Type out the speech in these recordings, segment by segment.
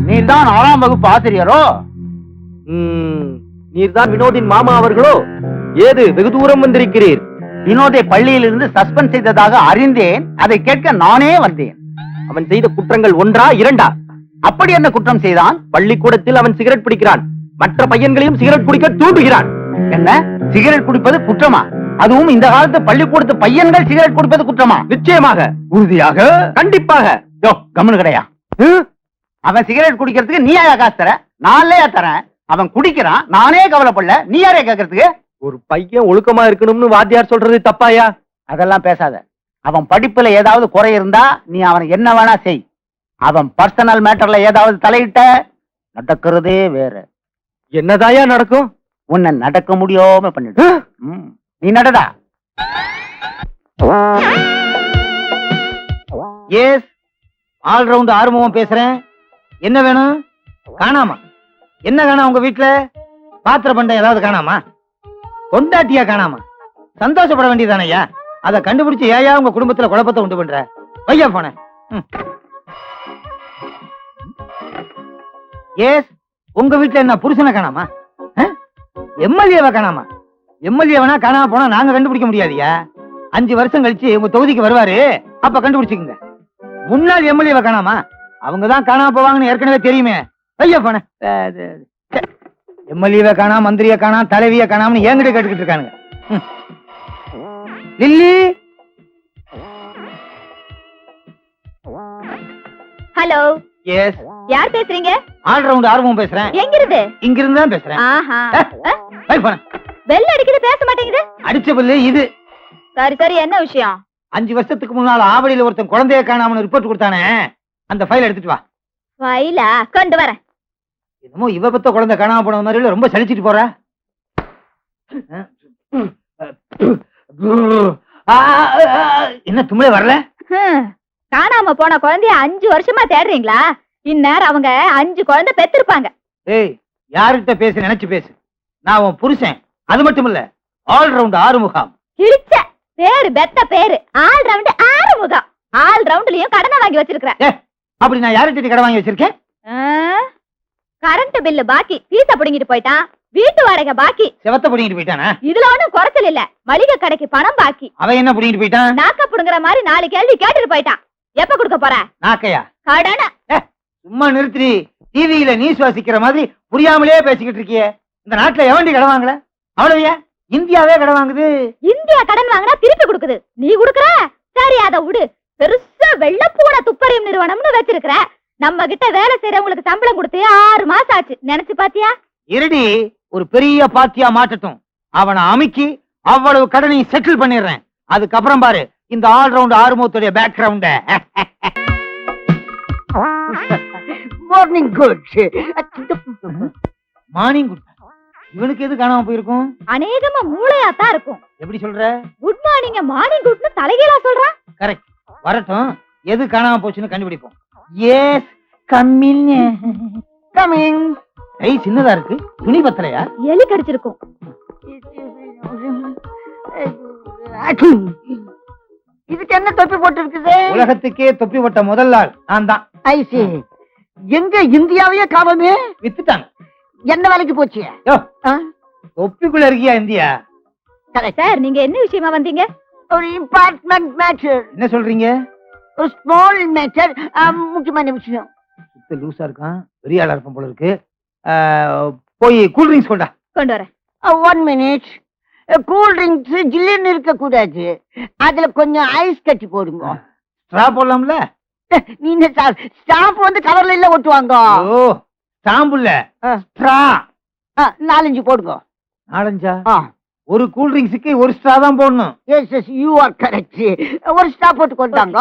நீர்தான் 6ஆம் வகுப்பு ஆசிரியரோ? நீர்தான் வினோதின் மாமா அவர்களோ? ஏது வெகு தூரம் வந்திருக்கிறீர்? வினோதை பள்ளியிலிருந்து சஸ்பெண்ட் செய்ததாக அறிந்தேன். அதை கேட்க நானே வந்தேன். அவன் செய்த குற்றங்கள் 1ஆ 2ஆ? அப்படி என்ன குற்றம் செய்தான்? பள்ளிக்கூடத்தில் அவன் சிகரெட் பிடிக்கிறான். மற்ற பையன்களையும் சிகரெட் குடிக்க தூண்டுகிறான். என்ன, சிகரெட் குடிப்பது குற்றமா? அதுவும் இந்த காலத்து பள்ளிக்கூடத்து பையன்கள் சிகரெட் குடிப்பது குற்றமா? நிச்சயமாக, உறுதியாக, கண்டிப்பாக. கம்முனு கிடையா? அவன் சிகரெட் குடிக்கிறதுக்கு நீ யாரா காசு தர? நானே தரேன். அவன் குடிக்கிறான், நானே கவலைப்படல. நீ யாரே கேட்கறதுக்கு? ஒரு பையன் ஒழுக்கமா இருக்கணும்னு வாத்தியார் சொல்றது தப்பாயா? அதெல்லாம் பேசாத. அவன் படிப்புல ஏதாவது குறை இருந்தா நீ அவனை என்ன வேணா செய். அவன் பர்சனல் மேட்டர்ல ஏதாவது தலையிட்ட நடக்கிறதே வேற. என்னதாயா நடக்கும்? உன்னை நடக்க முடியாம பண்ணிடு. நீ நடடா. எஸ், ஆல்ரவுண்ட் ஆறுமுகம் பேசுறேன். என்ன வேணும்? காணாமா? என்ன காணாம உங்க வீட்டுல? பாத்திர பண்டம் ஏதாவது காணாமா? கொண்டாட்டியா காணாமா? சந்தோஷப்பட வேண்டியதானையா? அதை கண்டுபிடிச்சு ஏயா உங்க குடும்பத்துல குழப்பத்தை உண்டு பண்ற? வையா போன. எஸ், உங்க வீட்டுல என்ன புருஷனை காணாமா? எம்எல்ஏவை காணாமா? எம்எல்ஏவனா காணாம போனா நாங்க கண்டுபிடிக்க முடியாதியா? 5 வருஷம் கழிச்சு உங்க தொகுதிக்கு வருவாரு, அப்ப கண்டுபிடிச்சுக்குங்க. முன்னாள் எம்எல்ஏவை காணாமா? அவங்கதான் காணாம போவாங்கன்னு ஏற்கனவே தெரியுமே. ஐயா போன. எம்எல்ஏவை காணா, மந்திரிய காணா, தலைவிய காணாமனு என்கிட்ட கேட்டுக்கிட்டு இருக்கானுங்க. லில்லி. ஹலோ. எஸ். யார் பேசுறீங்க? ஆல்ரவுண்ட் ஆர்வம் பேசுறேன். எங்க இருந்து? இங்க இருந்து தான் பேசுறேன். ஆஹா. பெல் அடிக்குது, பேச மாட்டேங்குது. அடிச்ச பில்லு இது. சரி சரி, என்ன விஷயம்? 5 வருஷத்துக்கு முன்னால ஆவடியில ஒருத்தன் குழந்தைய காணாமனு ரிப்போர்ட் கொடுத்தானே, அந்த ஃபைல் எடுத்துட்டு வா. ஃபைலா? கொண்டு வரேன். என்னமோ இவ பத்த குழந்தை காணாம போன மாதிரி ரொம்ப சலிச்சிட்டு போற. என்ன தும்ளே வரல? காணாம போன குழந்தைய 5 வருஷமா தேடுறீங்களா? இந்நேரம் அவங்க 5 குழந்தை பெத்திருப்பாங்க. ஏய், யார்கிட்ட பேச நினைச்சு பேசு. நான் உன் புருஷன். அது மட்டும் இல்ல, ஆல்ரவுண்ட் ஆறுமுகம். கிழிச்ச பேரு, பெத்த பேரு. ஆல்ரவுண்ட் ஆறுமுகம். ஆல்ரவுண்ட்லயும் கடனை வாங்கி வச்சிருக்கேன். அப்படி நான் யார்கிட்ட கடை வாங்கி வச்சிருக்கேன்? கரண்ட் பில்லு பாக்கி, பீச புடிங்கிட்டு போயிட்டான். வீட்டு வாடகை பாக்கி, செவத்த புடிங்கிட்டு போயிட்டானா? இதுல ஒண்ணும் குறைச்சல் இல்ல. மளிகை கடைக்கு பணம் பாக்கி. அவன் என்ன புடிங்கிட்டு போயிட்டான்? நாக்க புடுங்குற மாதிரி 4 கேள்வி கேட்டுட்டு போயிட்டான். எப்ப கொடுக்க போற? நாக்கையா? கடனை. சும்மா நிறுத்தி. டிவியில நீ சுவாசிக்கிற மாதிரி புரியாமலே பேசிக்கிட்டு இருக்கியே. இந்த நாட்டுல எவண்டி கடன் வாங்கல? அவ்வளவுயா? இந்தியாவே கடன் வாங்குது. இந்தியா கடன் வாங்கினா திருப்பி கொடுக்குது. நீ கொடுக்கற? சரி, அதை விடு. பெருசா வெள்ளப்பூட துப்பறியும் நிறுவனம்னு வச்சிருக்கிற. நம்ம கிட்ட வேலை செய்யறவங்களுக்கு சம்பளம் கொடுத்து 6 மாசம் ஆச்சு. நினைச்சு பாத்தியா? இருடி, ஒரு பெரிய பாத்தியா மாட்டட்டும். அவனை அமுக்கி அவ்வளவு கடனையும் செட்டில் பண்ணிடுறேன். அதுக்கப்புறம் பாரு இந்த ஆல்ரவுண்ட் ஆறுமுகத்துடைய background. Morning good. Morning good. இவனுக்கு எது காணாம போயிருக்கும்? அநேகமா மூளையாத்தான் இருக்கும். எப்படி சொல்ற? குட் மார்னிங் மார்னிங் குட்னு தலைகீழா சொல்றான். கரெக்ட். வரட்டும், எது காணாம போச்சுன்னு கண்டுபிடிப்போம். S, coming. கம்மிங். கை சின்னதா இருக்கு. துணி பத்தலையா? எலி கடிச்சிருக்கும். இதுக்கு என்ன தொப்பி போட்டு இருக்குது? உலகத்துக்கே தொப்பி போட்ட முதல் ஆள் நான் தான். ஐசி. எங்க இந்தியாவையே காவமே வித்துட்டாங்க. என்ன வேலைக்கு போச்சு? தொப்பிக்குள்ள இருக்கியா இந்தியா? சார், நீங்க என்ன விஷயமா வந்தீங்க? ஒரு இம்பார்ட்டன்ட் மேட்டர். என்ன சொல்றீங்க? ஒரு ஸ்மால் மேட்டர், முக்கியமான விஷயம். சுத்த லூசா இருக்கான். பெரிய ஆளா இருப்பான் போல இருக்கு. போய் கூல் ட்ரிங்க்ஸ் கொண்டா. கொண்டு வரேன். 1 மினிட். கூல் ட்ரிங்க்ஸ் ஜில்லுன்னு இருக்க கூடாது. அதுல கொஞ்சம் ஐஸ் கட்டி போடுங்க. ஸ்ட்ரா போடலாம்ல? நீங்க ஸ்டாம்ப் வந்து கவர்ல இல்ல ஒட்டுவாங்க. ஓ, ஸ்டாம்ப் இல்ல, ஸ்ட்ரா. 4-5 போடுங்க. 4-5? ஒரு கூல் ட்ரிங்க்ஸுக்கு ஒரு ஸ்ட்ரா தான் போடணும். Yes yes, you are correct. ஒரு ஸ்ட்ரா போட்டு கொண்டாங்க.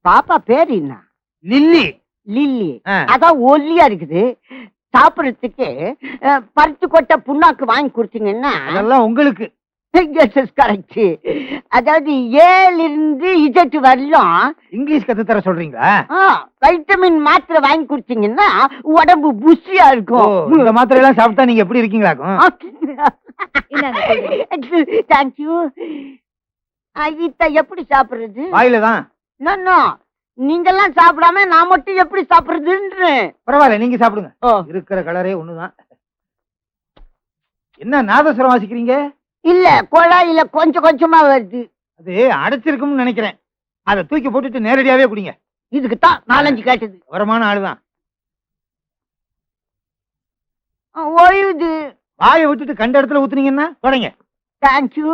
பாப்பா பேர் என்ன? லில்லி. லில்லி. அதான் ஒல்லியா இருக்குது. சாப்பிடறதுக்கு பருத்தி கொட்டை புண்ணாக்கு வாங்கி கொடுத்தீங்கன்னா. அதெல்லாம் உங்களுக்கு. கரெக்ட். அதாவது ஏல இருந்து இஜெட் வரலாம் இங்கிலீஷ் கத்து தர சொல்றீங்களா? வைட்டமின் மாத்திரை வாங்கி குடிச்சீங்கன்னா உடம்பு புஷியா ஓ, இருக்கும். இந்த மாத்திரை எல்லாம் சாப்பிட்டா நீங்க எப்படி இருக்கீங்களாக்கும்? தேங்க்யூ. இத எப்படி சாப்பிடுறது? வாயில தான். நீங்கெல்லாம் சாப்பிடாம நான் மட்டும் எப்படி சாப்பிடுறதுன்னு. பரவாயில்ல, நீங்க சாப்பிடுங்க. ஓ. இருக்கிற கலரே ஒண்ணுதான். என்ன நாதஸ்வரம் வாசிக்கிறீங்க? இல்ல, குழாயில கொஞ்சம் கொஞ்சமா வருது. அது அடைச்சிருக்கும்னு நினைக்கிறேன். அதை தூக்கி போட்டுட்டு நேரடியாவே குடிங்க. இதுக்கு தான் 4-5 கேட்டது. வரமான ஆளுதான். ஓயுது. வாயை விட்டுட்டு கண்ட இடத்துல ஊத்துனீங்கன்னா தொடங்க. தேங்க்யூ.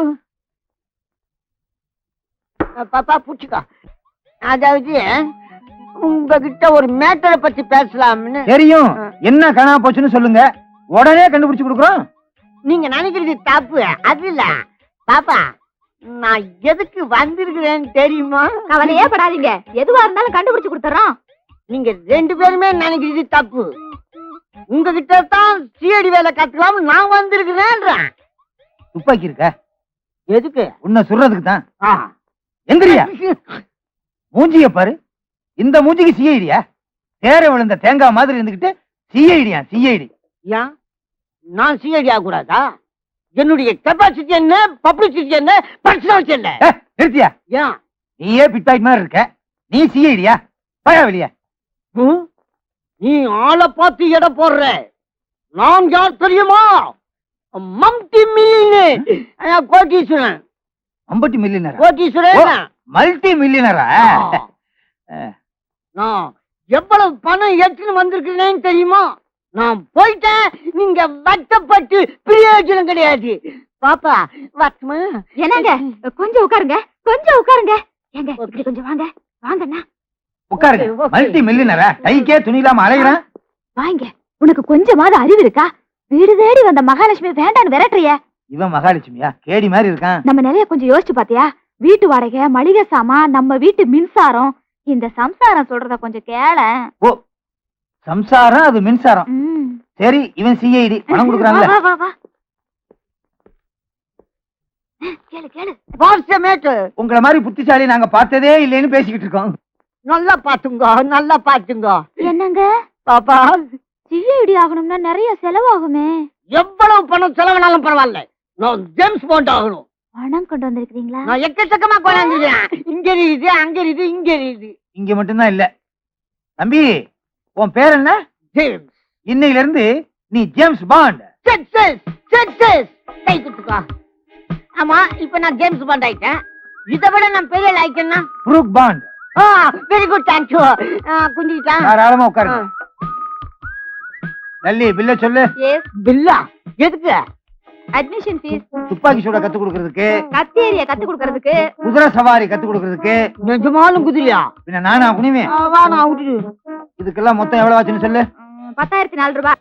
பாப்பா புடிச்சுக்கா. அதாவது உங்ககிட்ட ஒரு மேட்டரை பத்தி பேசலாம்னு. தெரியும். என்ன காணாம போச்சுன்னு சொல்லுங்க, உடனே கண்டுபிடிச்சு கொடுக்குறோம். நீங்க நினைக்கிறது தப்பு. அது இல்ல பாப்பா, நான் எதுக்கு வந்திருக்கிறேன்னு தெரியுமா? கவலையே படாதீங்க, எதுவா இருந்தாலும் கண்டுபிடிச்சு கொடுத்துறோம். நீங்க 2 பேருமே நினைக்கிறது தப்பு. உங்ககிட்ட தான் சிஐடி வேலை கத்துக்கலாம் நான் வந்திருக்கிறேன். துப்பாக்கி இருக்க? எதுக்கு? உன்னை சொல்றதுக்கு தான். எந்திரியா, மூஞ்சிய பாரு. இந்த மூஞ்சிக்கு சிஐடியா? தேர விழுந்த தேங்காய் மாதிரி இருந்துகிட்டு சிஐடியா? சிஐடி ஏன் நான் சிஐடி ஆக கூடாதா? என்னுடைய கெப்பாசிட்டி என்ன, பப்ளிசிட்டி என்ன, பர்சனாலிட்டி என்ன? நிறுத்தியா? ஏன் நீயே பிட்டாய் மாதிரி இருக்க, நீ சிஐடியா? பயா வெளிய. நீ ஆளை பார்த்து எடை போடுற. நான் யார் தெரியுமா? மம்டி மில்லியனர் கோட்டீஸ்வரன். 50 மில்லியனரா? கோட்டீஸ்வரன், மல்டி மில்லியனரா? நான் எவ்வளவு பணம் எடுத்துன்னு வந்திருக்கிறேன்னு தெரியுமா? நான் போயிட்டேன், நீங்க வட்டப்பட்டு பிரயோஜனம் கிடையாது. பாப்பா வட்டமா? என்னங்க, கொஞ்சம் உட்காருங்க, கொஞ்சம் உட்காருங்க. ஏங்க இப்படி கொஞ்சம் வாங்க. வாங்கண்ணா உட்காருங்க. மல்டி மில்லியனரா? கைக்கே துணி இல்லாம அலைகிறான். வாங்க. உனக்கு கொஞ்சமாவது அறிவு இருக்கா? வீடு தேடி வந்த மகாலட்சுமி வேண்டான்னு விரட்டுறிய. இவன் மகாலட்சுமியா? கேடி மாதிரி இருக்கான். நம்ம நிலைய கொஞ்சம் யோசிச்சு பாத்தியா? வீட்டு வாடகை, மளிகை சாமான், நம்ம வீட்டு மின்சாரம். இந்த சம்சாரம் சொல்றத கொஞ்சம் கேள. ஓ, சம்சாரம் அது மின்சாரம். சரி, இவன் சிஐடி பணம் கொடுக்குறான்ல. வா வா வா. கேளு கேளு. உங்களை மாதிரி புத்திசாலி நாங்க பார்த்ததே இல்லைன்னு பேசிக்கிட்டு இருக்கோம். நல்லா பாத்துங்க, நல்லா பாத்துங்க. என்னங்க பாப்பா, சிஐடி ஆகணும்னா நிறைய செலவாகுமே. எவ்வளவு பணம் செலவுனாலும் பரவாயில்ல, நான் ஜேம்ஸ் பாண்ட் ஆகணும். பணம் கொண்டு வந்திருக்கீங்களா? நான் எக்கச்சக்கமா கொண்டாந்துருக்கேன். இங்க இருக்குது, அங்க இருக்குது, இங்க இருக்குது. இங்க மட்டும்தான் இல்ல. தம்பி, உன் பேர் என்ன? ஜேம்ஸ். இன்னையில இருந்து நீ ஜேம்ஸ் பாண்ட். Success success. கை குத்துக்கா. ஆமா, இப்ப நான் ஜேம்ஸ் பாண்ட் ஆயிட்டேன். இதை விட நான் பெரிய லாய்க்கன்னா Brooke Bond. Very good, thank you. குஞ்சிட்டா தாராளமா உட்காருங்க. லல்லி, பில்ல சொல்லு. பில்லா? எதுக்கு? அட்மிஷன் ஃபீஸ், துப்பாக்கி சூட கத்து கொடுக்கறதுக்கு, கத்தேரிய கத்து கொடுக்கறதுக்கு, குதிரை சவாரி கத்து கொடுக்கறதுக்கு. நிஜமாலும் குதிரையா? பின்ன நானா குனிவேன்? வா, நான் விட்டுடு. இதுக்கெல்லாம் மொத்தம் எவ்வளவு ஆச்சுன்னு சொல்லு. 10,004 ரூபாய்.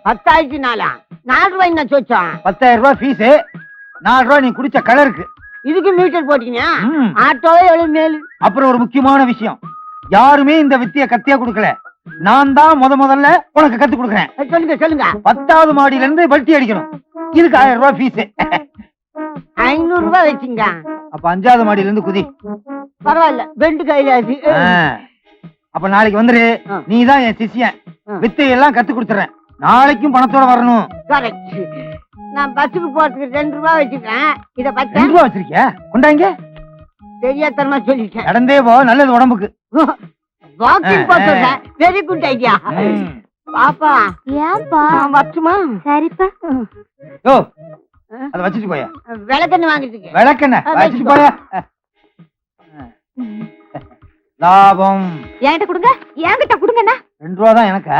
10,004? 4 ரூபாய் என்ன சொச்சா? 10,000 ரூபாய் ஃபீஸ், 4 ரூபாய் நீ குடிச்ச கலருக்கு. இதுக்கு மீட்டர் போட்டீங்க? ஆட்டோவே எவ்வளவு மேலு. அப்புறம் ஒரு முக்கியமான விஷயம், யாருமே இந்த வித்திய கத்தியா கொடுக்கல. நான் தான் முதல்ல உனக்கு கத்து கொடுக்குறேன். சொல்லுங்க சொல்லுங்க. 10வது மாடியில இருந்து பல்ட்டி அடிக்கணும். இதுக்கு 1000 ரூபாய் ஃபீஸ். 500 ரூபாய் வச்சுங்க. அப்ப 5வது மாடியில இருந்து குதி. பரவாயில்ல, 2 கையில ஆச்சு. அப்ப நாளைக்கு வந்துரு. நீதான் என் சிஷ்யன். வித்தையெல்லாம் கத்து கொடுத்துறேன். நாளைக்கும் பணத்தோட வரணும். கரெக்ட். நான் பஸ்ஸுக்கு போறதுக்கு 2 ரூபாய் வச்சுக்கிறேன். இத 2 ரூபாய் வச்சிருக்கியா? கொண்டாங்க. தெரியாதனமா சொல்லிட்டேன். நடந்தே போ, நல்லது உடம்புக்கு. வாக்கிங் போறேன். Very good idea. பாப்பா, ஏன்பா? வரட்டுமா? சரிப்பா. யோ, அத வச்சிட்டு போயா. விளக்கெண்ணெய் வாங்கிட்டு. விளக்கெண்ணெய் வச்சிட்டு போயா. லாபம் என்கிட்ட கொடுங்க. என்கிட்ட கொடுங்கண்ணா. 2 ரூபா தான் எனக்கா?